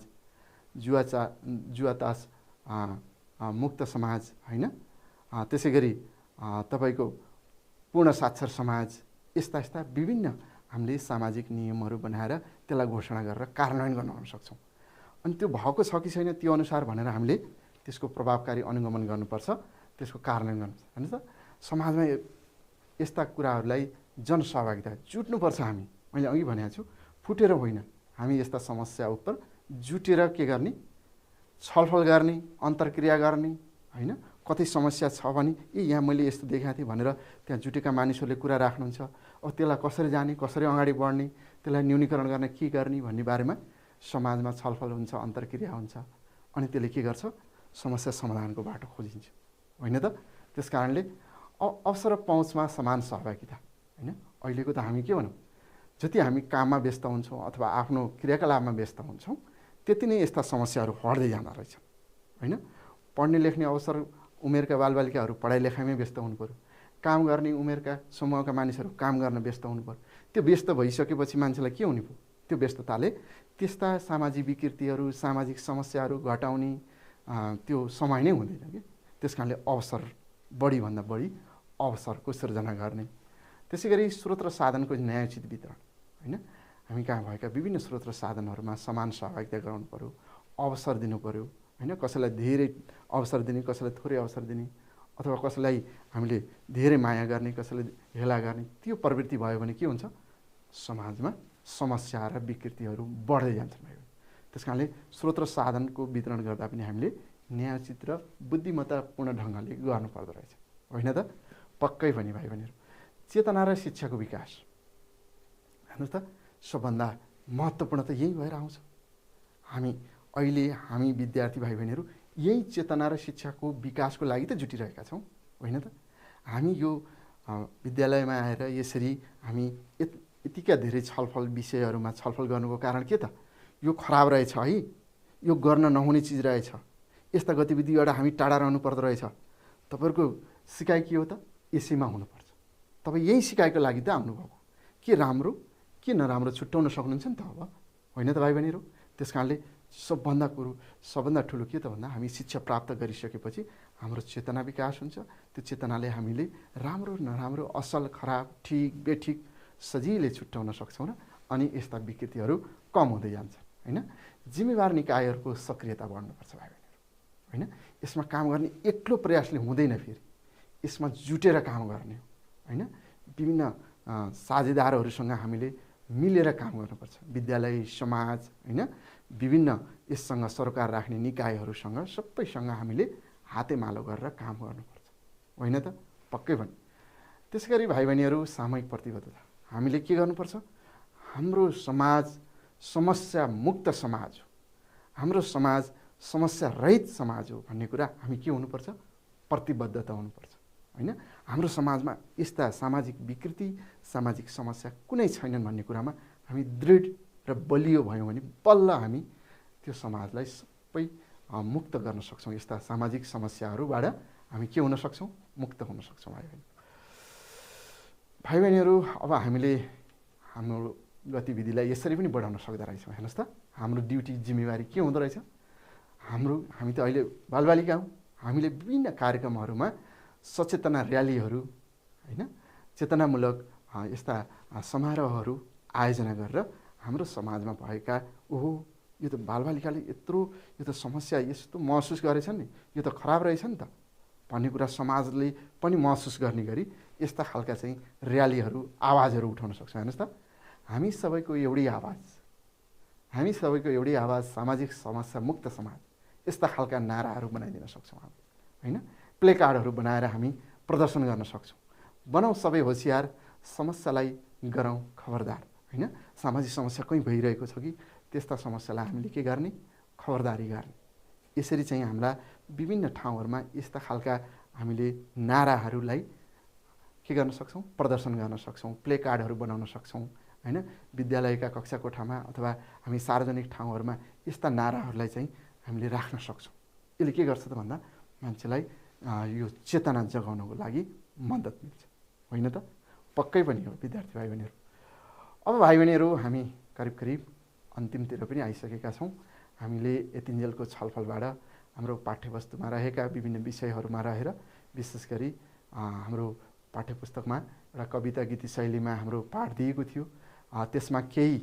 जुवातास मुक्त समाज, होइन? त्यसै गरी तपाईँको पूर्ण साक्षर समाज, यस्ता विभिन्न हामीले सामाजिक नियमहरू बनाएर त्यसलाई घोषणा गरेर कार्यान्वयन गर्न सक्छौँ। अनि त्यो भएको छ कि छैन त्यो अनुसार भनेर हामीले त्यसको प्रभावकारी अनुगमन गर्नुपर्छ, त्यसको कार्यान्वयन गर्नुपर्छ, होइन त? समाजमा यस्ता कुराहरूलाई जनसहभागिता जुट्नुपर्छ। हामी, मैले अघि भनेको छु, फुटेर होइन, हामी यस्ता समस्या उप जुटेर के गर्ने? छलफल गर्ने, अन्तर्क्रिया गर्ने, होइन? कतै समस्या छ भने यहाँ मैले यस्तो देखाएको थिएँ भनेर त्यहाँ जुटेका मानिसहरूले कुरा राख्नुहुन्छ। अब त्यसलाई कसरी जाने, कसरी अगाडि बढ्ने, त्यसलाई न्यूनीकरण गर्ने, के गर्ने भन्ने बारेमा समाजमा छलफल हुन्छ, अन्तर्क्रिया हुन्छ, अनि त्यसले के गर्छ? समस्या समाधानको बाटो खोजिन्छ, होइन त? त्यस कारणले अवसर र पहुँचमा समान सहभागिता, होइन? अहिलेको त हामी के भनौँ, जति हामी काममा व्यस्त हुन्छौँ अथवा आफ्नो क्रियाकलापमा व्यस्त हुन्छौँ त्यति नै यस्ता समस्याहरू हट्दै जाँदो रहेछन्, होइन? पढ्ने लेख्ने अवसर उमेरका बालबालिकाहरू पढाइ लेखाइमै व्यस्त हुनु पऱ्यो, काम गर्ने उमेरका समूहका मानिसहरू काम गर्न व्यस्त हुनु पऱ्यो। त्यो व्यस्त भइसकेपछि मान्छेलाई के हुने भयो? त्यो व्यस्तताले त्यस्ता सामाजिक विकृतिहरू, सामाजिक समस्याहरू घटाउने त्यो समय नै हुँदैन कि। त्यस कारणले अवसर, बढीभन्दा बढी अवसरको सृजना गर्ने, त्यसै गरी स्रोत र साधनको न्यायोचित वितरण, होइन? हामी कहाँ भएका विभिन्न स्रोत र साधनहरूमा समान सहभागिता गराउनु पऱ्यो, अवसर दिनु पऱ्यो, होइन? कसैलाई धेरै अवसर दिने, कसैलाई थोरै अवसर दिने, अथवा कसैलाई हामीले धेरै माया गर्ने, कसैलाई हेला गर्ने, त्यो प्रवृत्ति भयो भने के हुन्छ? समाजमा समस्या र विकृतिहरू बढ्दै जान्छन्। त्यस कारणले स्रोत र साधनको वितरण गर्दा पनि हामीले न्यायोचित र बुद्धिमत्तापूर्ण ढङ्गले गर्नुपर्दो रहेछ, होइन त? पक्कै पनि भाइ बहिनीहरू, चेतना र शिक्षाको विकास, हेर्नुहोस् त, सबभन्दा महत्त्वपूर्ण त यही भएर आउँछ। हामी विद्यार्थी भाइ बहिनीहरू यही चेतना र शिक्षाको विकासको लागि त जुटिरहेका छौँ, होइन त? हामी यो विद्यालयमा आएर यसरी हामी यतिका धेरै छलफल विषयहरूमा छलफल गर्नुको कारण के त? यो खराब रहेछ है, यो गर्न नहुने चिज रहेछ, यस्ता गतिविधिबाट हामी टाढा रहनु पर्दो रहेछ। तपाईँहरूको सिकाइ के हो त? यसैमा हुनुपर्छ। तपाईँ यही सिकाइको लागि त आउनुभएको, के राम्रो के नराम्रो छुट्याउन सक्नुहुन्छ नि त अब, होइन त भाइ बहिनीहरू? त्यस कारणले सबभन्दा ठुलो के त भन्दा हामी शिक्षा प्राप्त गरिसकेपछि हाम्रो चेतना विकास हुन्छ। त्यो चेतनाले हामीले राम्रो नराम्रो, असल खराब, ठिक बेठिक सजिलै छुट्याउन सक्छौँ र अनि यस्ता विकृतिहरू कम हुँदै जान्छ, होइन? जिम्मेवार निकायहरूको सक्रियता बढ्नुपर्छ भाइ बहिनीहरू, होइन? यसमा काम गर्ने एक्लो प्रयासले हुँदैन, फेरि यसमा जुटेर काम गर्ने हो, होइन? विभिन्न साझेदारहरूसँग हामीले मिलेर काम गर्नुपर्छ। विद्यालय, समाज, होइन, विभिन्न यससँग सरोकार राख्ने निकायहरूसँग सबैसँग हामीले हातेमालो गरेर काम गर्नुपर्छ, होइन त? पक्कै पनि। त्यसै गरी भाइ बहिनीहरू, सामूहिक प्रतिबद्धता। हामीले के गर्नुपर्छ? हाम्रो समाज समस्या मुक्त समाज हो, हाम्रो समाज समस्या रहित समाज हो भन्ने कुरा हामी के हुनुपर्छ? प्रतिबद्धता हुनुपर्छ, होइन? हाम्रो समाजमा यस्ता सामाजिक विकृति, सामाजिक समस्या कुनै छैनन् भन्ने कुरामा हामी दृढ र बलियो भयौँ भने बल्ल हामी त्यो समाजलाई सबै मुक्त गर्न सक्छौँ। यस्ता सामाजिक समस्याहरूबाट हामी के हुन सक्छौँ? मुक्त हुन सक्छौँ। भाइ बहिनीहरू, अब हामीले हाम्रो गतिविधिलाई यसरी पनि बढाउन सक्दो रहेछौँ। हेर्नुहोस् त, हाम्रो ड्युटी, जिम्मेवारी के हुँदो रहेछ? हामी त अहिले बालबालिका हौँ। हामीले विभिन्न कार्यक्रमहरूमा सचेतना र्यालीहरू, होइन, चेतनामूलक यस्ता समारोहहरू आयोजना गरेर हाम्रो समाजमा भएका ओहो यो त बालबालिकाले यत्रो, यो त समस्या यस्तो महसुस गरेछन् नि, यो त खराब रहेछ नि त भन्ने कुरा समाजले पनि महसुस गर्ने गरी यस्ता खालका चाहिँ र्यालीहरू, आवाजहरू उठाउन सक्छौँ। हेर्नुहोस् त, हामी सबैको एउटै आवाज, हामी सबैको एउटै आवाज, सामाजिक समस्या मुक्त समाज, यस्ता खालका नाराहरू बनाइदिन सक्छौँ हामी, होइन? प्ले कार्डहरू बनाएर हामी प्रदर्शन गर्न सक्छौँ। बनाऊ सबै होसियार, समस्यालाई गरौँ खबरदार, होइन? सामाजिक समस्या कहीँ भइरहेको छ कि त्यस्ता समस्यालाई हामीले के गर्ने? खबरदारी गर्ने। यसरी चाहिँ हाम्रा विभिन्न ठाउँहरूमा यस्ता खालका हामीले नाराहरूलाई के गर्न सक्छौँ? प्रदर्शन गर्न सक्छौँ, प्ले कार्डहरू बनाउन सक्छौँ, होइन? विद्यालयका कक्षा कोठामा अथवा हामी सार्वजनिक ठाउँहरूमा यस्ता नाराहरूलाई चाहिँ हामीले राख्न सक्छौँ। यसले के गर्छ त भन्दा मान्छेलाई यो चेतना जगाउनको लागि मद्दत मिल्छ, होइन त? पक्कै पनि हो विद्यार्थी भाइ बहिनीहरू। अब भाइ बहिनीहरू, हामी करिब अन्तिमतिर पनि आइसकेका छौँ। हामीले यतिन्जेलको छलफलबाट हाम्रो पाठ्यवस्तुमा रहेका विभिन्न विषयहरूमा रहेर विशेष गरी हाम्रो पाठ्यपुस्तकमा एउटा कविता गीति शैलीमा हाम्रो पाठ दिएको थियो। त्यसमा केही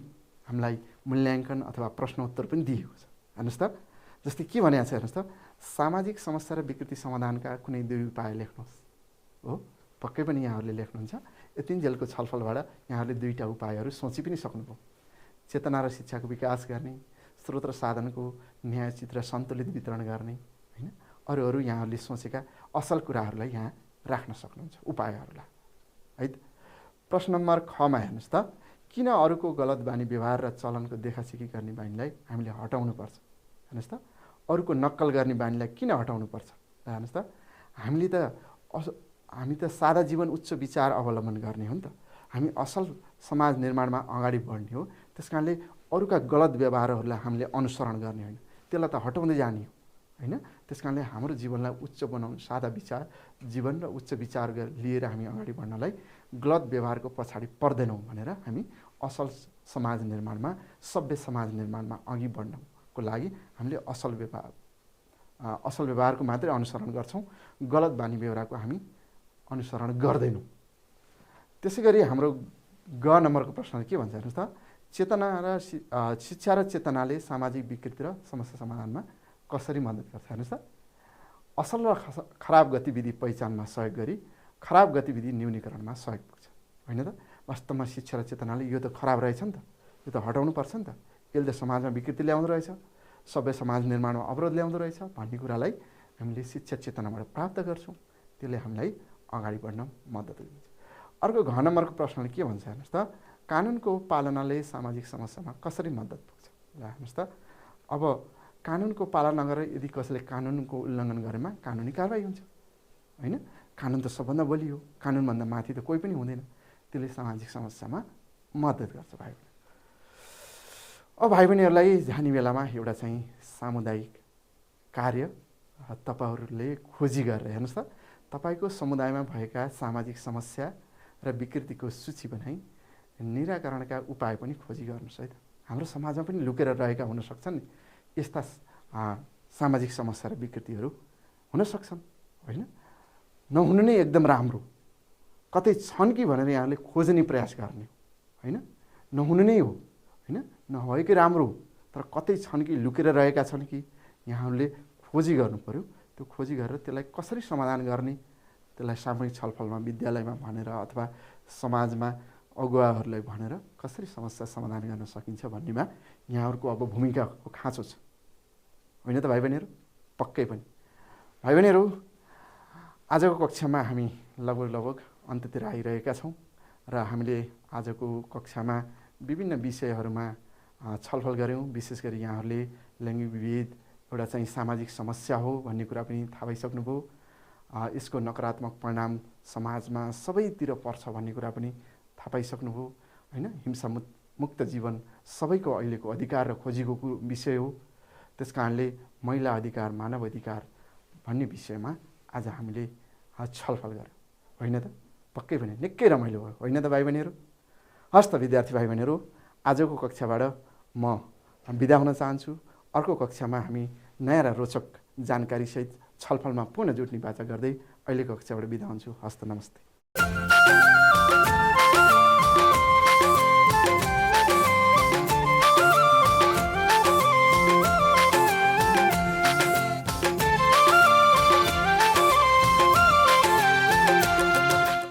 हामीलाई मूल्याङ्कन अथवा प्रश्नोत्तर पनि दिएको छ। हेर्नुहोस् त, जस्तै के भनेको छ हेर्नुहोस् त, सामाजिक समस्या र विकृति समाधानका कुनै दुई उपाय लेख्नुहोस्। हो, पक्कै पनि यहाँहरूले लेख्नुहुन्छ। यतिन्जेलको छलफलबाट यहाँहरूले दुईवटा उपायहरू सोची पनि सक्नुभयो। चेतना र शिक्षाको विकास गर्ने, स्रोत र साधनको न्यायोचित र सन्तुलित वितरण गर्ने, होइन? अरू यहाँहरूले सोचेका असल कुराहरूलाई यहाँ राख्न सक्नुहुन्छ, उपायहरूलाई, है त? प्रश्न नम्बर खमा हेर्नुहोस् त, किन अरूको गलत बानी व्यवहार र चलनको देखासेखी गर्ने बानीलाई हामीले हटाउनुपर्छ? हेर्नुहोस् त, अरूको नक्कल गर्ने बानीलाई किन हटाउनुपर्छ? हेर्नुहोस् त, हामी त सादा जीवन, उच्च विचार अवलम्बन गर्ने हो नि त। हामी असल समाज निर्माणमा अगाडि बढ्ने हो। त्यस कारणले अरूका गलत व्यवहारहरूलाई हामीले अनुसरण गर्ने होइन, त्यसलाई त हटाउँदै जाने हो, होइन? त्यस कारणले हाम्रो जीवनलाई उच्च बनाउनु, सादा विचार जीवन र उच्च विचार लिएर हामी अगाडि बढ्नलाई गलत व्यवहारको पछाडि पर्दैनौँ भनेर हामी असल समाज निर्माणमा, सभ्य समाज निर्माणमा अघि बढ्नको लागि हामीले असल व्यवहारको मात्रै अनुसरण गर्छौँ, गलत बानी व्यवहारको हामी अनुसरण गर्दैनौँ। त्यसै गरी हाम्रो ग नम्बरको प्रश्न के भन्छ हेर्नुहोस् त, शिक्षा र चेतनाले सामाजिक विकृति र समस्या समाधानमा कसरी मद्दत गर्छ? हेर्नुहोस् त, असल र खराब गतिविधि पहिचानमा सहयोग गरी खराब गतिविधि न्यूनीकरणमा सहयोग पुग्छ, होइन त? वास्तवमा शिक्षा र चेतनाले यो त खराब रहेछ नि त, यो त हटाउनु पर्छ नि त, यसले त समाजमा विकृति ल्याउँदो रहेछ, सबै समाज निर्माणमा अवरोध ल्याउँदो रहेछ भन्ने कुरालाई हामीले शिक्षा चेतनाबाट प्राप्त गर्छौँ। त्यसले हामीलाई अगाडि बढ्न मद्दत गर्छ। अर्को घ नम्बरको प्रश्नले के भन्छ हेर्नुहोस् त, कानुनको पालनाले सामाजिक समस्यामा कसरी मद्दत पुग्छ? ल हेर्नुहोस् त, अब कानुनको पालना गरेर यदि कसैले कानुनको उल्लङ्घन गरेमा कानुनी कारबाही हुन्छ, होइन? कानुन त सबभन्दा बलियो, कानुनभन्दा माथि त कोही पनि हुँदैन। त्यसले सामाजिक समस्यामा मद्दत गर्छ भाइ बहिनी। अब भाइ बहिनीहरूलाई जाने बेलामा एउटा चाहिँ सामुदायिक कार्य तपाईँहरूले खोजी गरेर हेर्नुहोस् त, तपाईँको समुदायमा भएका सामाजिक समस्या र विकृतिको सूची बनाई निराकरणका उपाय पनि खोजी गर्नुहोस्, है त? हाम्रो समाजमा पनि लुकेर रहेका हुन सक्छन् नि यस्ता सामाजिक समस्या र विकृतिहरू हुन सक्छन्, होइन? नहुनु नै एकदम राम्रो, कतै छन् कि भनेर यहाँले खोज्ने प्रयास गर्ने, होइन? नहुनु नै हो, होइन? नभएकै राम्रो, तर कतै छन् कि लुकेर रहेका छन् कि यहाँहरूले खोजी गर्नु पर्यो। त्यो खोजी गरेर त्यसलाई कसरी समाधान गर्ने, त्यसलाई सामूहिक छलफलमा, विद्यालयमा भनेर अथवा समाजमा अगुवाहरूलाई भनेर कसरी समस्या समाधान गर्न सकिन्छ भन्नेमा यहाँहरूको अब भूमिकाको खाँचो छ, होइन त भाइ बहिनीहरू? पक्कै पनि। भाइ बहिनीहरू, आजको कक्षामा हामी लगभग अन्त्यतिर आइरहेका छौँ र हामीले आजको कक्षामा विभिन्न विषयहरूमा छलफल गऱ्यौँ। विशेष गरी यहाँहरूले लैङ्गिक विभेद एउटा चाहिँ सामाजिक समस्या हो भन्ने कुरा पनि थाहा पाइसक्नुभयो। यसको नकारात्मक परिणाम समाजमा सबैतिर पर्छ भन्ने कुरा पनि थाहा पाइसक्नुभयो, होइन? हिंसा मुक्त जीवन सबैको अहिलेको अधिकार र खोजीको विषय हो। त्यस कारणले महिला अधिकार, मानव अधिकार भन्ने विषयमा आज हामीले छलफल गऱ्यौँ, होइन त? पक्कै पनि निकै रमाइलो भयो, होइन त भाइ बहिनीहरू? हस् त विद्यार्थी भाइ बहिनीहरू, आजको कक्षाबाट म बिदा हुन चाहन्छु। अर्को कक्षामा हामी नयाँ र रोचक जानकारीसहित छलफलमा पुनः जुट्ने बाचा गर्दै अहिलेको कक्षाबाट बिदा हुन्छु। हस्त नमस्ते।